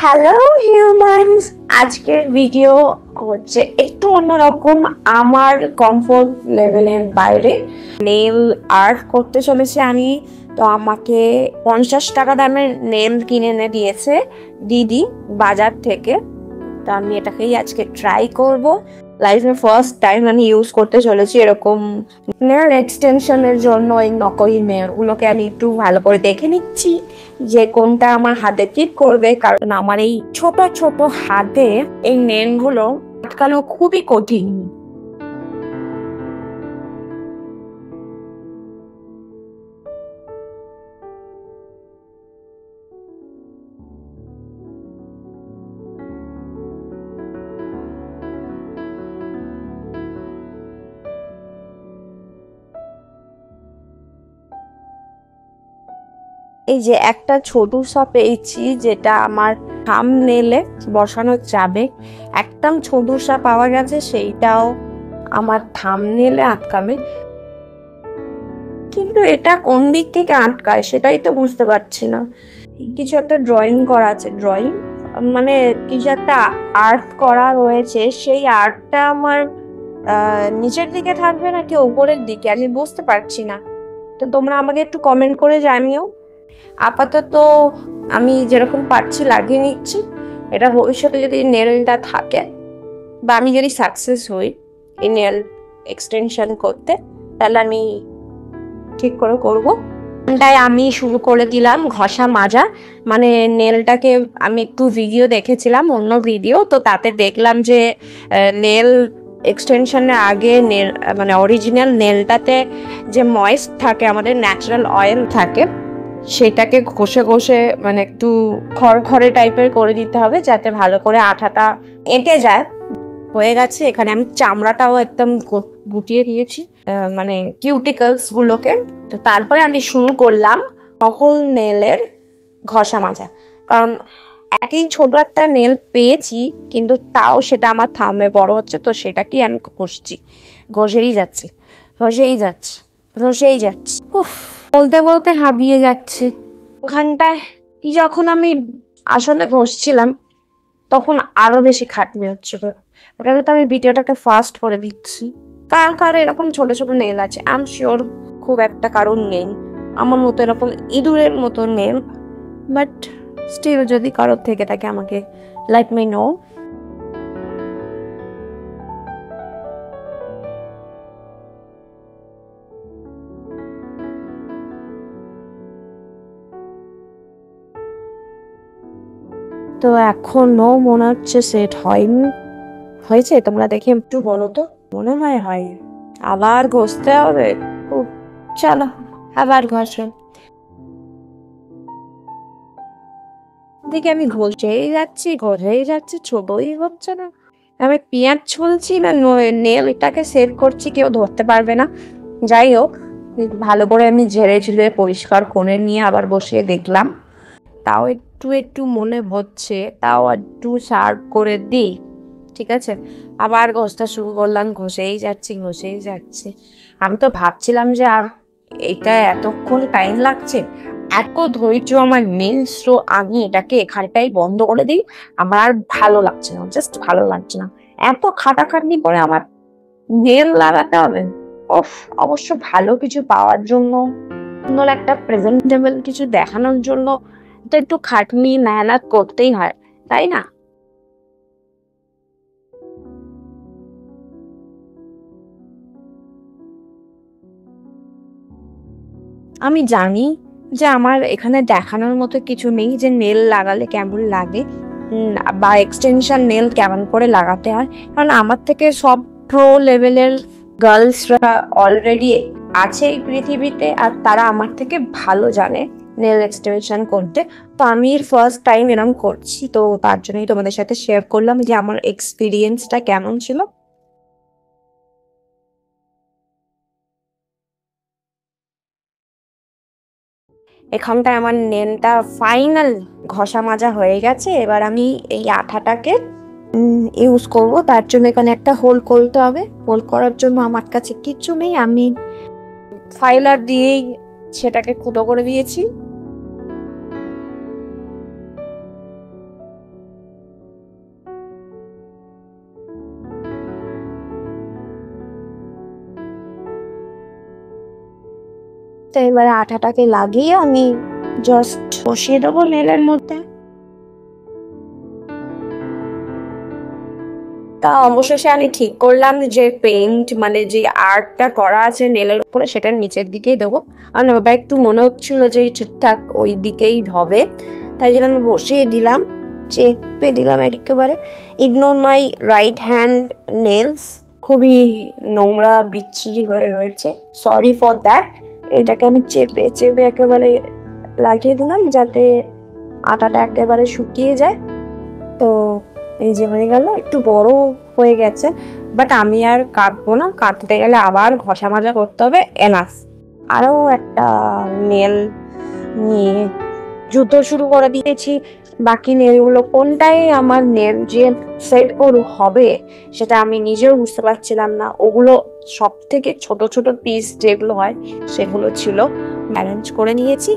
Hello humans, আজকের video হচ্ছে একটু অন্যরকম, আমার কমফোর্ট লেভেলের বাইরে। নেল আর্ট করতে চলেছি আমি। তো আমাকে 50 টাকা দামের নেল কিনে এনে দিয়েছে দিদি বাজার থেকে। তো আমি এটাকেই আজকে ট্রাই করব। লাইফে ফার্স্ট টাইম আমি ইউজ করতে চলেছি এরকম নেল এক্সটেনশনের জন্য। এই নকলি নেলগুলোকে আমি একটু ভালো করে দেখে নিচ্ছি যে কোনটা আমার হাতে ঠিক করবে, কারণ আমার এই ছোট ছোট হাতে এই নেলগুলো আটকানো খুবই কঠিন। এই যে একটা ছোট সা পেয়েছি, যেটা আমার থাম্বনেইলে বসানো যাবে। একটা ছোট সা পাওয়া গেছে, সেইটাও আমার থাম্বনেইলে আটকাবে, কিন্তু এটা কোন দিক থেকে আটকায় সেটাই তো বুঝতে পারছি না। কিছু একটা ড্রয়িং করা আছে, ড্রয়িং মানে কিছু একটা আর্ট করা রয়েছে, সেই আর্টটা আমার নিচের দিকে থাকবে নাকি উপরের দিকে আমি বুঝতে পারছি না। তো তোমরা আমাকে একটু কমেন্ট করে জানিও। আপাতত আমি যেরকম পারছি লাগিয়ে নিচ্ছি। এটা ভবিষ্যতে যদি নেলটা থাকে বা আমি যদি সাকসেস হই এই নেল এক্সটেনশন করতে, তাহলে আমি ঠিক করে করবো। তাই আমি শুরু করে দিলাম ঘষা মাজা। মানে নেলটাকে আমি একটু ভিডিও দেখেছিলাম, অন্য ভিডিও, তো তাতে দেখলাম যে নেল এক্সটেনশনের আগে নেল মানে অরিজিনাল নেলটাতে যে ময়েস্ট থাকে, আমাদের ন্যাচারাল অয়েল থাকে, সেটাকে ঘষে ঘষে মানে একটু খড়খড়ে টাইপের করে দিতে হবে, যাতে ভালো করে আঠাটা এঁটে যায়। হয়ে গেছে। এখানে আমি চামড়াটাও একদম গুটিয়ে দিয়েছি, মানে কিউটিকলস গুলোকে। তো তারপরে আমি শুরু করলাম সকল নেলের ঘষা মাজা, কারণ একই ছোট একটা নেল পেয়েছি, কিন্তু তাও সেটা আমার থামে বড় হচ্ছে, তো সেটাকেই আমি ঘষছি, ঘষেই যাচ্ছি, ঘষেই যাচ্ছি, ঘষেই যাচ্ছি। উফ, বলতে বলতে হাবিয়ে যাচ্ছে। ওখানটায় যখন আমি আসলে ঘষছিলাম, তখন আরো বেশি খাটনি হচ্ছিল। ওটাকে তো আমি ভিডিওটাকে ফাস্ট করে দিচ্ছি। কার কার এরকম ছোট ছোট নেল আছে? আই এম শিওর খুব একটা কারণ নেই আমার মতো এরকম ইঁদুরের মতো নেল, বাট স্টিল যদি কারোর থেকে থাকে আমাকে লেট মি নো। তো এখনো মনে হচ্ছে সেট হয়নি। হয়েছে? তোমরা দেখে একটু বলো তো। মনে হয় আবার ঘষতে হবে। চলো আবার ঘষো। দেখে আমি ঘষেই যাচ্ছি, ছোটই হচ্ছে না। আমি পেঁয়াজ ছুলছি না নেল এটাকে সেভ করছি, কেউ ধরতে পারবে না। যাই হোক, ভালো করে আমি ঝেড়ে ঝুড়ে পরিষ্কার করে নিয়ে আবার বসিয়ে দেখলাম, তাও একটু একটু মনে হচ্ছে, তাও একটু শার্প করে দিই। ঠিক আছে, আবার ঘষতে শুরু করলাম, ঘষেই যাচ্ছি। আমি তো ভাবছিলাম যে আর এটা এতক্ষণ টাইম লাগছে, এত ধৈর্য আমার নেই, সো আমি এটাকে এখানটাই বন্ধ করে দিই। আমার আর ভালো লাগছে না, জাস্ট ভালো লাগছে না, এত খাটাখাটনি করে আমার নেল লাগাতে হবে। অফ, অবশ্য ভালো কিছু পাওয়ার জন্য, সুন্দর একটা প্রেজেন্টেবল কিছু দেখানোর জন্য তো একটু খাটনি মেহনত করতেই হয়, তাই না? আমি জানি যে আমার এখানে দেখানোর মতো কিছু নেই যে নেল লাগালে কেমন লাগে, বা এক্সটেনশন নেল কেমন করে লাগাতে হয়, কারণ আমার থেকে সব প্রো লেভেলের গার্লসরা অলরেডি আছে এই পৃথিবীতে, আর তারা আমার থেকে ভালো জানে নেল এক্সটেনশন করতে। তো আমি ফার্স্ট টাইম এরকম করছি, তো তার জন্যই তোমাদের সাথে শেয়ার করলাম যে আমার এক্সপিরিয়েন্সটা কেমন ছিল। এখানটায় আমার নেলটা ফাইনাল ঘষা মাজা হয়ে গেছে। এবার আমি এই আঠাটাকে ইউজ করব, তার জন্য এখানে একটা হোল করতে হবে। হোল করার জন্য আমার কাছে কিচ্ছু নেই, আমি ফাইলার দিয়েই সেটাকে ফুটো করে দিয়েছি। তো এবারে আঠাটাকে লাগিয়ে আমি জাস্ট বসিয়ে দেবো নেলের মধ্যে। তা অবশেষে আমি ঠিক করলাম যে পেইন্ট মানে যে আর্টটা করা আছে নেলের উপরে সেটার নিচের দিকেই দেবো। আর এবার একটু মনে হচ্ছিল যে ঠিকঠাক ওই দিকেই হবে, তাই জন্য আমি বসিয়ে দিলাম, চেপে দিলাম একেবারে। Ignore my right hand nails, খুবই নোংরা বিচ্ছিরি হয়ে রয়েছে, সরি ফর দ্যাট। এটাকে আমি চেপে চেপে একেবারে লাগিয়ে দিলাম যাতে আটাটা একেবারে শুকিয়ে যায়। তো এই যে হয়ে গেল, একটু বড় হয়ে গেছে, বাট আমি আর কাটবো না, কাটতে গেলে আবার ঘষা মাজা করতে হবে। এনাফ। আরও একটা নেল নিয়ে যুদ্ধ শুরু করে দিয়েছি। বাকি নেলগুলো কোনটাই আমার নেল যে সেট হবে সেটা আমি নিজেও বুঝতে পারছিলাম না। ওগুলো সব থেকে ছোট ছোট পিস যেগুলো হয় সেগুলো ছিল, ব্যালেন্স করে নিয়েছি।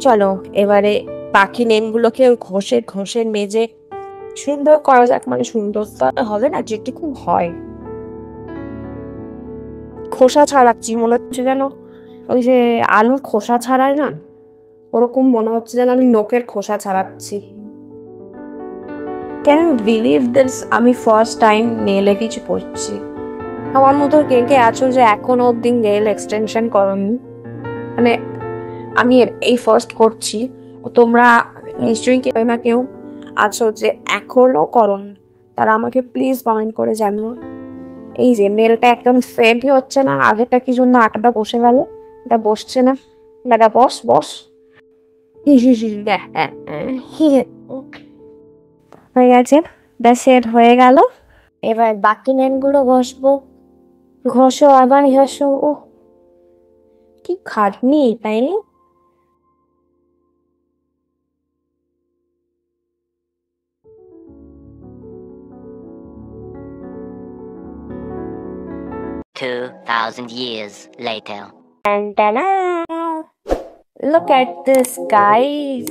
চলো এবারে বাকি নেলগুলোকে ঘষে ঘষে মেজে সুন্দর করা যাক। মানে সুন্দর হবে না, যেটুকু হয়। খোসা ছাড়াচ্ছি, মনে হচ্ছে যেন ওই যে আলুর খোসা ছাড়ায় না, ওরকম মনে হচ্ছে যেন আমি নখের খোসা ছাড়াচ্ছি। ক্যান ইউ বিলিভ দিস, আমি ফার্স্ট টাইম নেলে কিছু করছি। আমার মতো কে কে আছো যে এখনো অব্দি নেল এক্সটেনশন করনি? মানে আমি এই ফার্স্ট করছি, তোমরা নিশ্চয়ই কেউ না কেউ আছো যে এখনো করন, তারা আমাকে প্লিজ কমেন্ট করে জানিও। এই যে নেলটা একদম সেটই হচ্ছে না, আগেটা কি জন্য আটাটা বসে গেল, এটা বসছে না। দাদা বস বস। হয়ে গেছে, সেট হয়ে গেল। এবার বাকি নেলগুলো ঘষবো। ঘষো আবার ঘষো, ও কি খাটনি, তাই না? $2,000 later. Look at this guys,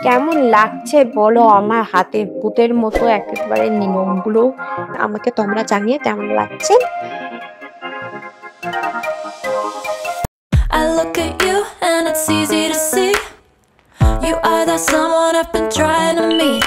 কেমন লাগছে বলো আমার হাতের পুতের মতো একেবারে নিয়মগুলো? আমাকে তোমরা জানিয়ে কেমন লাগছে। I look at you and it's easy to see you are that someone I've been trying to meet.